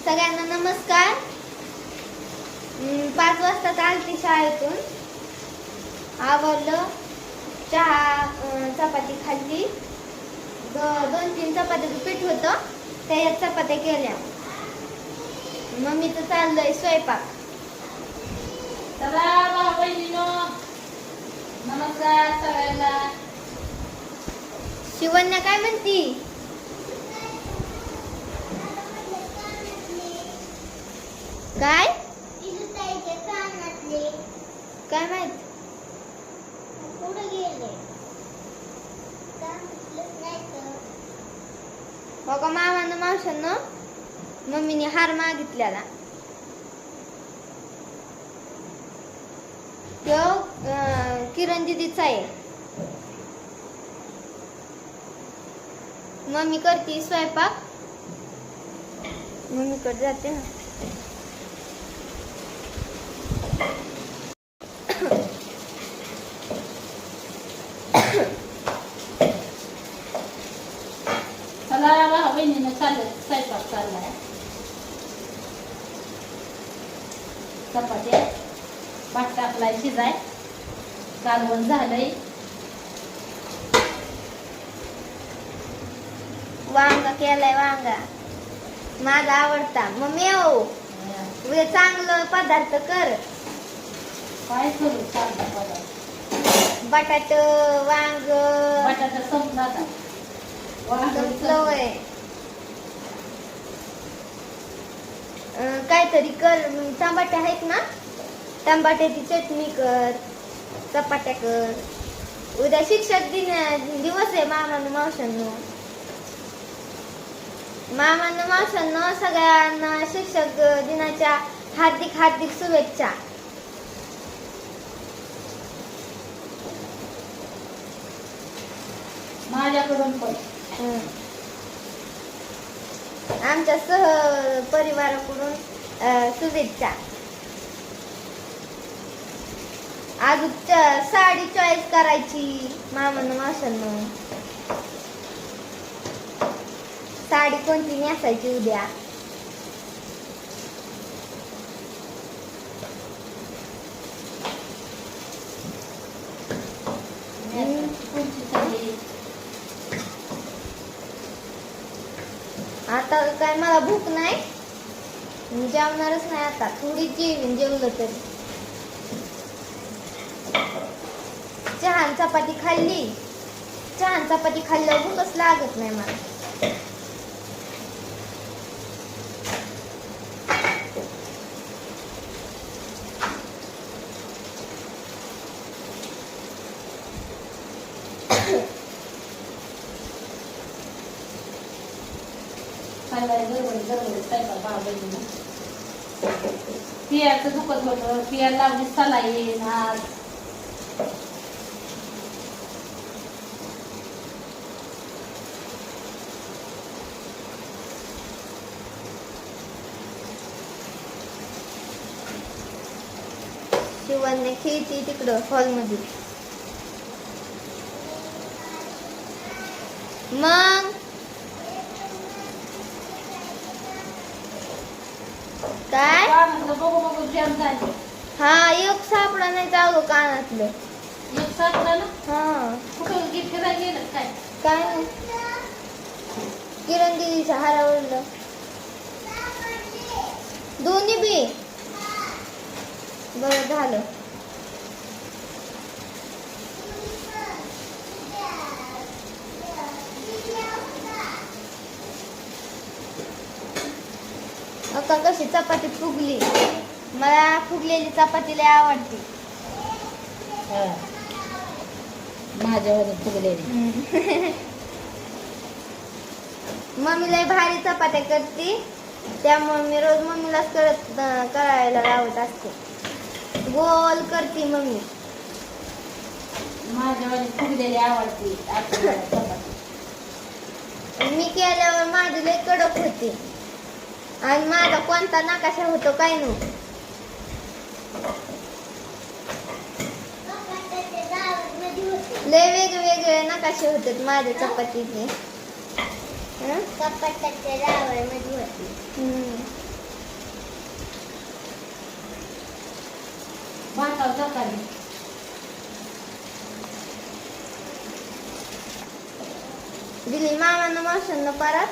सगळ्यांना नमस्कार. 5 वाजता आलती शाळेतून. आवरलं, चहा चपाती खाल्ली. 2-3 चपात्याचं पीठ होतं, त्याच्यात चपात्या केल्या. मम्मीचं चाललंय स्वयंपाक. चला बहिणीनो, नमस्कार सगळ्यांना. शिवण्या काय म्हणती? काय काय माहित? बघा मामानं मावशांना मम्मीने हार मागितलेला. तो किरण दीदीचा आहे. मम्मी करते स्वयंपाक. मम्मीकडे जाते ना. चला बहिणीनं चाललं स्वयंपाक चाललाय. चपात्या पाठ टाकलाय शिजाय. कालवण झालंय. वांगा केलाय. वांगा माझा आवडता. मम्मी उद्या चांगलं पदार्थ कर. काय करू चांगला पदार्थ? बटाट वांग बटाटा संपला आता. संपलंय. काहीतरी कर. टमाटे आहेत ना, टमाट्याची चटणी कर, चपात्या कर. उद्या शिक्षक दिवस आहे. मामानं मावशांनो सगळ्यांना शिक्षक दिनाच्या हार्दिक शुभेच्छा. माझ्याकडून पण आमच्या सह परिवाराकडून शुभेच्छा. अजून साडी चॉईस करायची मामानं मावशांनो. साडी कोणती नेसायची उद्या? आता काय मला भूक नाही, मी जेवणारच नाही आता. थोडी जेवलं तरी. चहा चपाती खाल्ली. चहा चपाती खाल्ल्यावर भूकच लागत नाही मला. पियाचं दुखत होतं. पिया लावली सलाईन आज. शिवाने खेळती तिकडं हॉलमध्ये. मग काय? बघू जॅम झाली. हा, एक सापडा नाही जाऊ कानातलं. एक सापडा ना. हा, कुठं गिफ्ट करायला गेलं काय? काय नाही. किरण दिदीच्या हारावरलं. दोन्ही बी बरं झालं. अक्का कशी चपाती फुगली. मला फुगलेली चपाती लय आवडते. माझ्यावर फुगलेली. मम्मी लय भारी चपात्या करते, त्यामुळे मी रोज मम्मीलाच करायला लावत असते. गोल करते मम्मी. माझ्यावर फुगलेली आवडते चपाती. मी केल्यावर माझी लय कडक होती. आणि माझा कोणता नकाशा होतो काय नव्हतं. लय वेगवेगळे नकाशे होते माझ्या चपातीचे. चपात्याच्या लावमध्ये होती. भातावर चपाती. दिली मामानं मावशांना परत.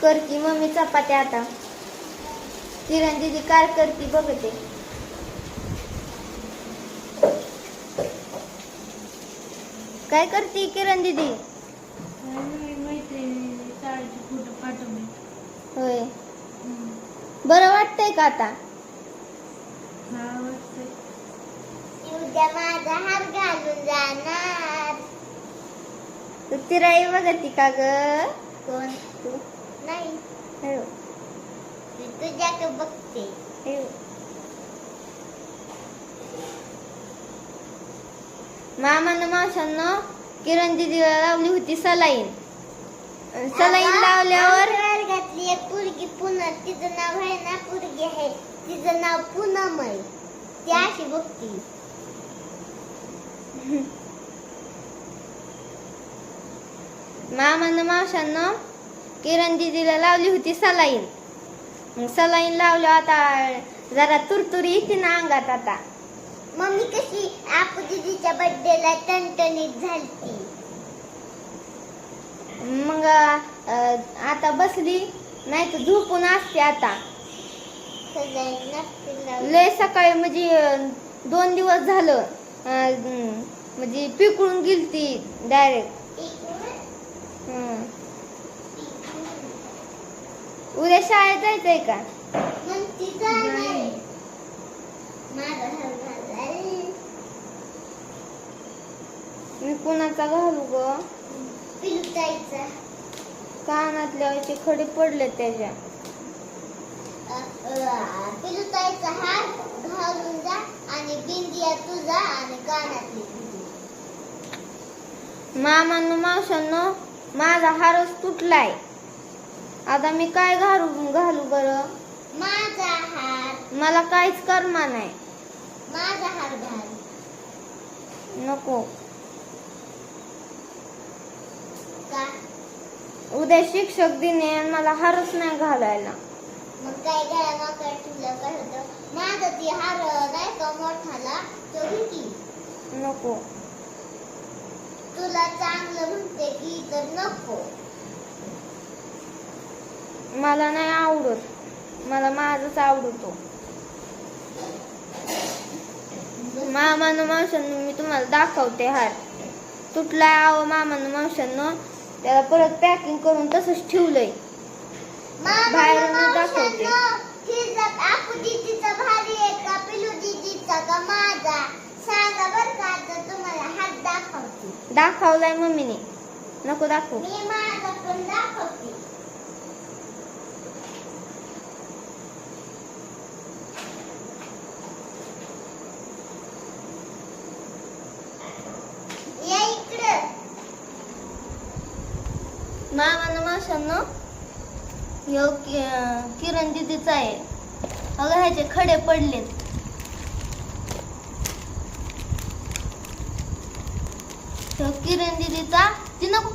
करती मम्मी चपात्या आता. किरण दीदी काय करती बघते. काय करती किरण दीदी? मैत्रिणी शाळेचे फोटो पाठवले. होय, बरं वाटतंय का आता? हा वाटतंय. उद्या माझा हार घालून जाणार. तू तिराई बघती का ग? कोण तू? नाही, मी तुझ्याकडे बघते. मामानं मावशांना किरण दीदीला लावली होती सलाईन. सलाईन लावल्यावर वर्गातली एक पोरगी पुन्हा, तिचं नाव आहे ना, पोरगी आहे तिचं नाव पूनम आहे. ती अशी बघती. मामानं मावशांना किरण दीदीला लावली होती सलाईन. मग सलाईन लावल्या आता जरा तुरतुरी येते ना अंगात आता. मम्मी कशी आपू दीदीच्या बर्थडेला टणटणीत झालती. मग आता बसली, नाही तर झोपून असते आता. लय सकाळी म्हणजे 2 दिवस झालं म्हणजे पिकळून गेलती डायरेक्ट. उद्या शाळेत जायचंय का? मी कुणाचा घालू ग? पिलुताईचा. कानातल्या खडे पडले त्याच्या. पिलुताईचा हार घालून जा आणि बिंदिया तुझा आणि कानातली तुझी. मामांनो मावशांनो, माझा हारच तुटलाय. आता मी काय घालू बरं? माझा हार. मला काहीच कर्मा नाही. माझा हार घाल. नको. का? उद्या शिक्षक दिन आहे, मला हारच नाही घालायला. मग काय गळा नका ठेवलं काय होतं? माझा ती हार नाही का मोठाला तो घे. नको. तुला चांगलं म्हणते की तर नको. मला नाही आवडत, मला माझंच आवडतो. मामानं मावशांनो मी तुम्हाला दाखवते हार. तुटला आव मामानं मावशांनो, त्याला परत पॅकिंग करून तसंच ठेवलंय. बाहेरून दाखवते. आपू दीदीचा भारी आहे का पिलू दीदीचा का माझा? सांगा बरं का, आता तुम्हाला हात दाखवते. दाखवलाय मम्मीने, नको दाखवू. मी माझा पण दाखवते. या इकडं. मामानं मावशांनो, ह्यो किरण दीदीचा आहे. अगं ह्याचे खडे पडलेत. किरण दीदीचा. ती नको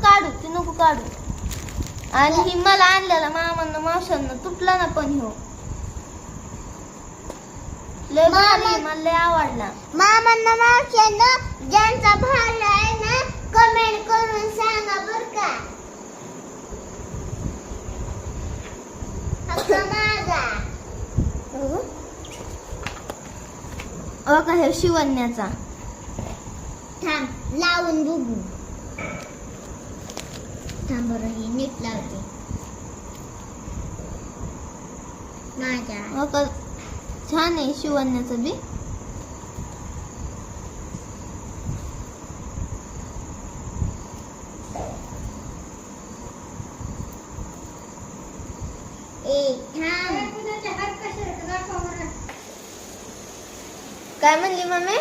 काढू. आणि ही मला आणलेला मामांना मावशांना तुटला ना पण ह्यो. लय भारी, मला लय आवडला. मामांना मावशांना ज्यांचा भारी आहे ना, कमेंट करून सांगा बर का. माझा का हे शिवण्याचा. थांब लावून बघू. थांब बरं, हे नीट लावते. माझ्या छान आहे शिवण्याचं बी. काय म्हणली मम्मी?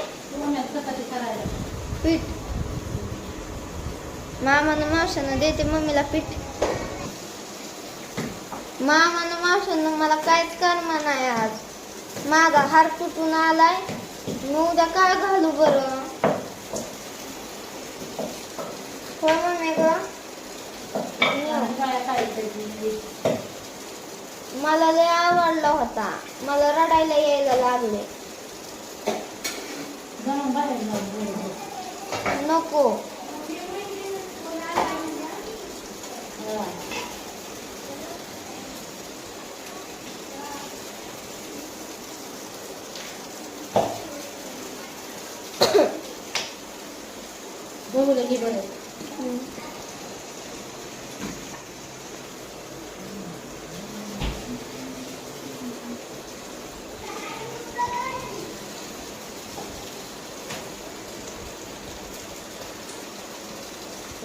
चपाती करायला पीठ. मामानं मावशानं देते मम्मीला पीठ. मामानं मावशानं मला काहीच करणार नाही आज. माझा हार तुटून आलाय. मी उद्या काय घालू बरं? हो मम्मी ग. काय काढायचं मला लय आवडला होता. मला रडायला यायला लागले. जाऊन बाहेर जाऊन नको. बघू लगे बरं.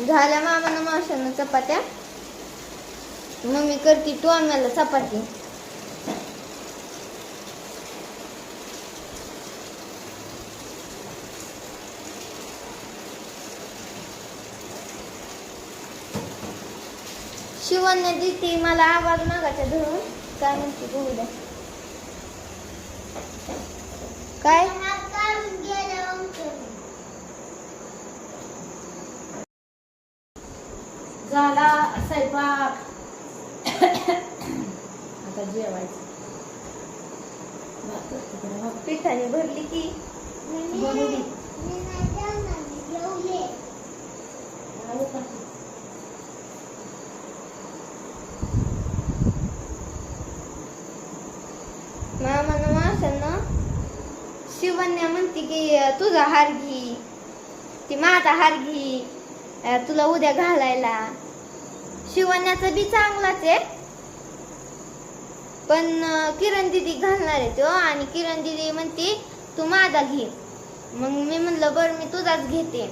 झाल्या मामानं मावशानं चपात्या. मम्मी करती टोमॅला चपाती. शिवण्या दिसती मला आवाज मागायचा धरून. काय म्हणते बघू द्या. काय झाला स्वयंपाक. आता जेवायचं. पिठाने भरली की बनवू दे. आलो का? मामानं मावशानं शिवण्या म्हणते की तुझा हार घे, ती माझा हार घे, तुला उद्या घालायला. शिवण्याचं बी चांगलाच आहे, पण किरण दिदी घालणार आहे तो. आणि किरण दिदी म्हणते तू माझा घे. मग मी म्हणलं बरं मी तुझाच घेते.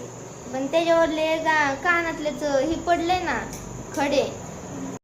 पण त्याच्यावरले कानातलेच ही पडले ना खडे,